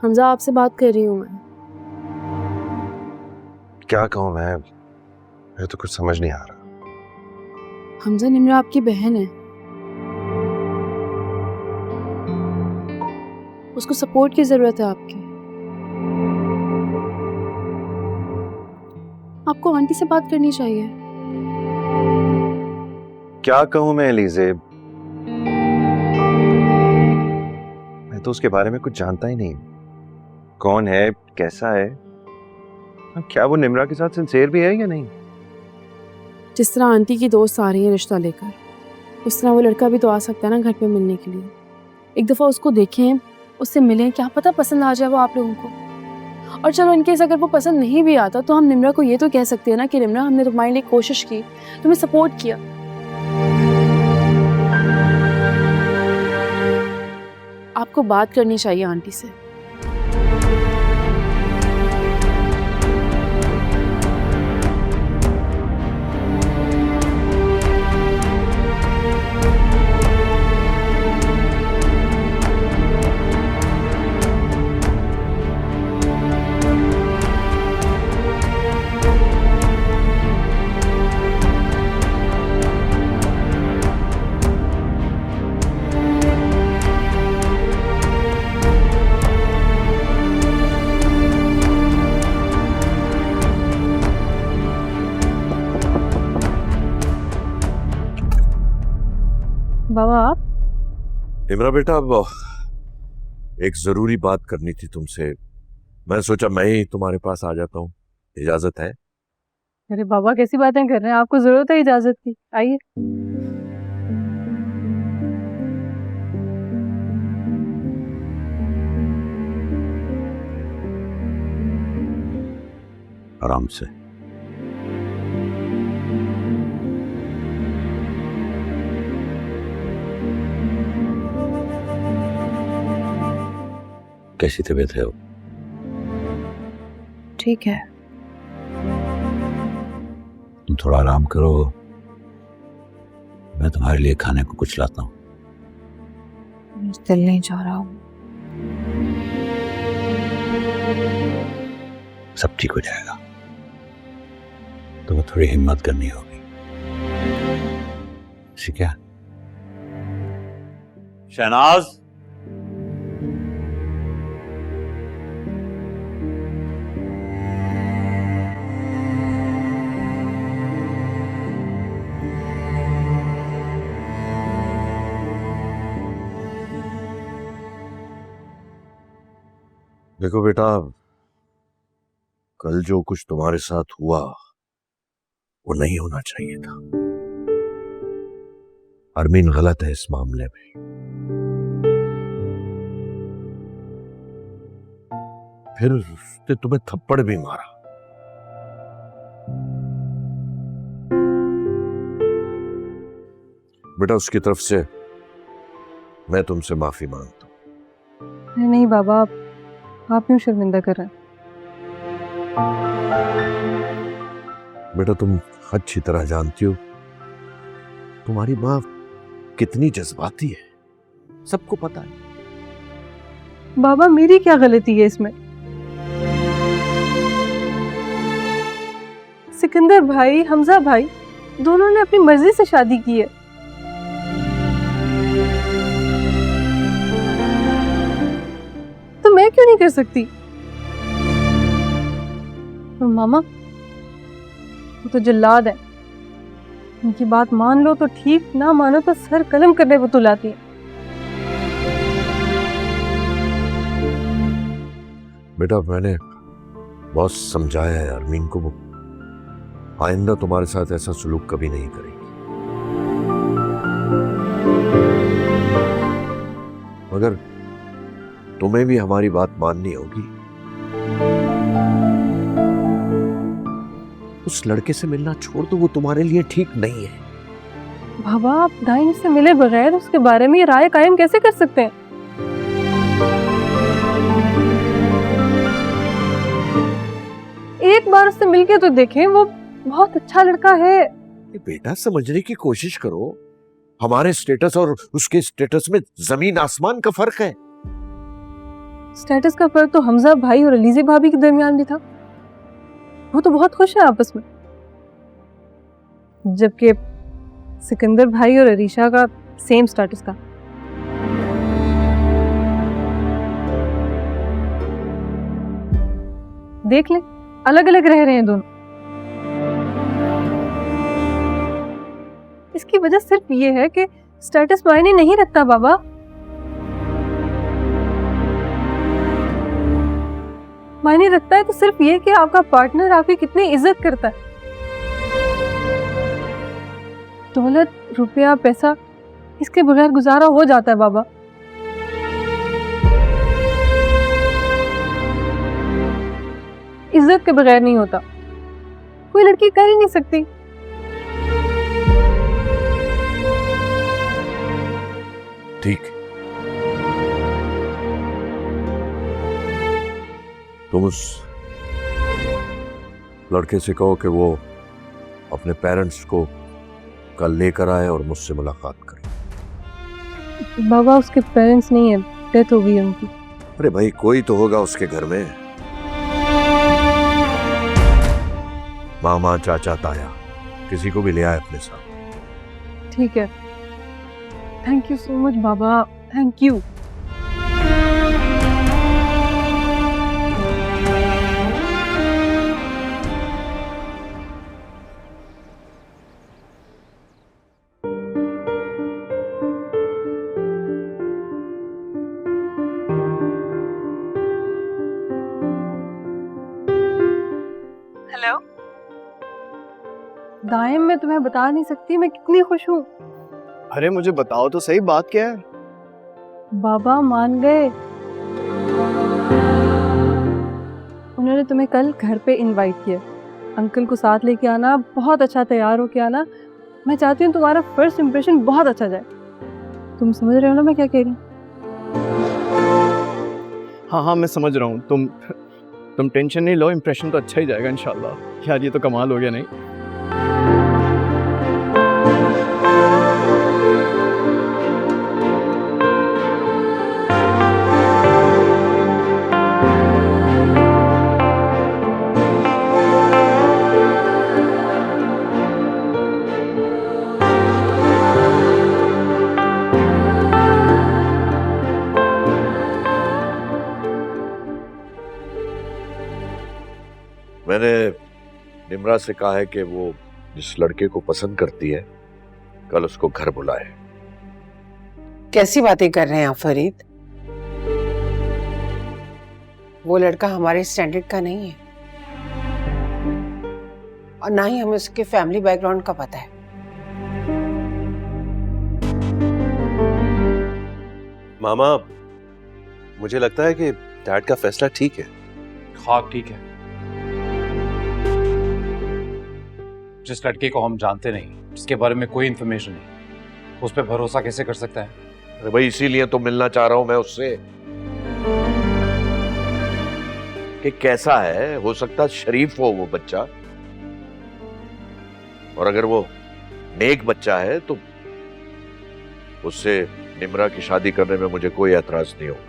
हमजा आपसे बात कर रही हूँ मैं। क्या कहूँ मैं, मुझे तो कुछ समझ नहीं आ रहा। हमजा, निम्रा आपकी बहन है, उसको सपोर्ट की जरूरत है आपकी। आपको आंटी से बात करनी चाहिए। क्या कहूँ मैं एलिज़े, मैं तो उसके बारे में कुछ जानता ही नहीं। कौन है, कैसा है, क्या वो निम्रा के साथ सिंसेयर भी है या नहीं? जिस तरह आंटी की दोस्त आ रही है रिश्ता लेकर, उस तरह वो लड़का भी तो आ सकता है ना घर पे मिलने के लिए। एक दफ़ा उसको देखें, उससे मिलें, क्या पता पसंद आ जाए वो आप लोगों को। और चलो इनकेस अगर वो पसंद नहीं भी आता तो हम निम्रा को ये तो कह सकते हैं ना कि निम्रा, हमने तुम्हारे लिए कोशिश की, तुम्हें सपोर्ट किया। आपको बात करनी चाहिए आंटी से। बाबा आप? निम्रा बेटा, अब एक जरूरी बात करनी थी तुमसे। मैं सोचा मैं ही तुम्हारे पास आ जाता हूँ, इजाजत है? अरे बाबा कैसी बातें कर रहे हैं, आपको जरूरत है इजाजत की, आइए। आराम से। कैसी तबीयत है? ठीक है। तुम थोड़ा आराम करो, मैं तुम्हारे लिए खाने को कुछ लाता हूँ। दिल नहीं चाह रहा हूँ। सब ठीक हो जाएगा, तुम्हें थोड़ी हिम्मत करनी होगी, ठीक है? शहनाज, देखो बेटा, कल जो कुछ तुम्हारे साथ हुआ वो नहीं होना चाहिए था। अरमीन गलत है इस मामले में। फिर उसने तुम्हें थप्पड़ भी मारा। बेटा, उसकी तरफ से मैं तुमसे माफी मांगता हूं। नहीं बाबा, आप क्यों शर्मिंदा कर रहे हैं? बेटा, तुम अच्छी तरह जानती हो तुम्हारी माँ कितनी जज्बाती है, सबको पता है। बाबा मेरी क्या गलती है इसमें? सिकंदर भाई, हमजा भाई, दोनों ने अपनी मर्जी से शादी की है। तो मैं क्यों नहीं कर सकती? और मामा, वो तो जल्लाद है, उनकी बात मान लो तो ठीक, ना मानो तो सर कलम करने पर तुलाती है। बेटा, मैंने बहुत समझाया है अरमीन को, वो आइंदा तुम्हारे साथ ऐसा सुलूक कभी नहीं करेगी। मगर तुम्हें भी हमारी बात माननी होगी। उस लड़के से मिलना छोड़ दो, वो तुम्हारे लिए ठीक नहीं है। बाबा, आप दाइन से मिले बगैर उसके बारे में ये राय कायम कैसे कर सकते हैं? एक बार उससे मिलके तो देखें, वो बहुत अच्छा लड़का है। बेटा, समझने की कोशिश करो, हमारे स्टेटस और उसके स्टेटस में जमीन आसमान का फर्क है। स्टेटस का फर्क तो हमजा भाई और अलीज़े भाभी के दरमियान भी था। वो तो बहुत खुश है आपस में, जबकि सिकंदर भाई और अरीशा का सेम स्टेटस था। देख ले, अलग अलग रह रहे हैं दोनों। इसकी वजह सिर्फ ये है कि स्टेटस मायने नहीं रखता बाबा। मायने रखता है तो सिर्फ ये कि आपका पार्टनर आपकी कितनी इज्जत करता है। दौलत, रुपया, पैसा, इसके बगैर गुजारा हो जाता है बाबा। इज्जत के बगैर नहीं होता। कोई लड़की कर ही नहीं सकती। ठीक, तुम उस लड़के से कहो कि वो अपने पेरेंट्स को कल लेकर आए और मुझसे मुलाकात करे। बाबा उसके पेरेंट्स नहीं है, डेथ हो गई है उनकी। अरे भाई, कोई तो होगा उसके घर में, मामा, चाचा, ताया, किसी को भी ले आए अपने साथ। ठीक है, थैंक यू सो मच बाबा, थैंक यू। हेलो दायम, मैं तुम्हें बता नहीं सकती मैं कितनी खुश हूँ। अरे मुझे बताओ तो सही, बात क्या है? बाबा मान गए। उन्होंने तुम्हें कल घर पे इनवाइट किया। अंकल को साथ लेके आना, बहुत अच्छा तैयार होके आना। मैं चाहती हूँ तुम्हारा फर्स्ट इंप्रेशन बहुत अच्छा जाए। तुम समझ रहे हो ना मैं क्या कह रही हूँ? हाँ हाँ, मैं समझ रहा हूँ। तुम टेंशन नहीं लो, इंप्रेशन तो अच्छा ही जाएगा इंशाल्लाह। यार ये तो कमाल हो गया नहीं? मैंने निम्रा से कहा है कि वो जिस लड़के को पसंद करती है कल उसको घर बुलाए। कैसी बातें कर रहे हैं आप फरीद? वो लड़का हमारे स्टैंडर्ड का नहीं है और ना ही हमें उसके फैमिली बैकग्राउंड का पता है। मामा, मुझे लगता है कि डैड का फैसला ठीक है। हाँ ठीक है। जिस लड़के को हम जानते नहीं, जिसके बारे में कोई इंफॉर्मेशन नहीं, उस पर भरोसा कैसे कर सकता है? अरे भाई, इसीलिए तो मिलना चाह रहा हूं मैं उससे कि कैसा है। हो सकता है शरीफ हो वो बच्चा, और अगर वो नेक बच्चा है तो उससे निम्रा की शादी करने में मुझे कोई एतराज नहीं होगा।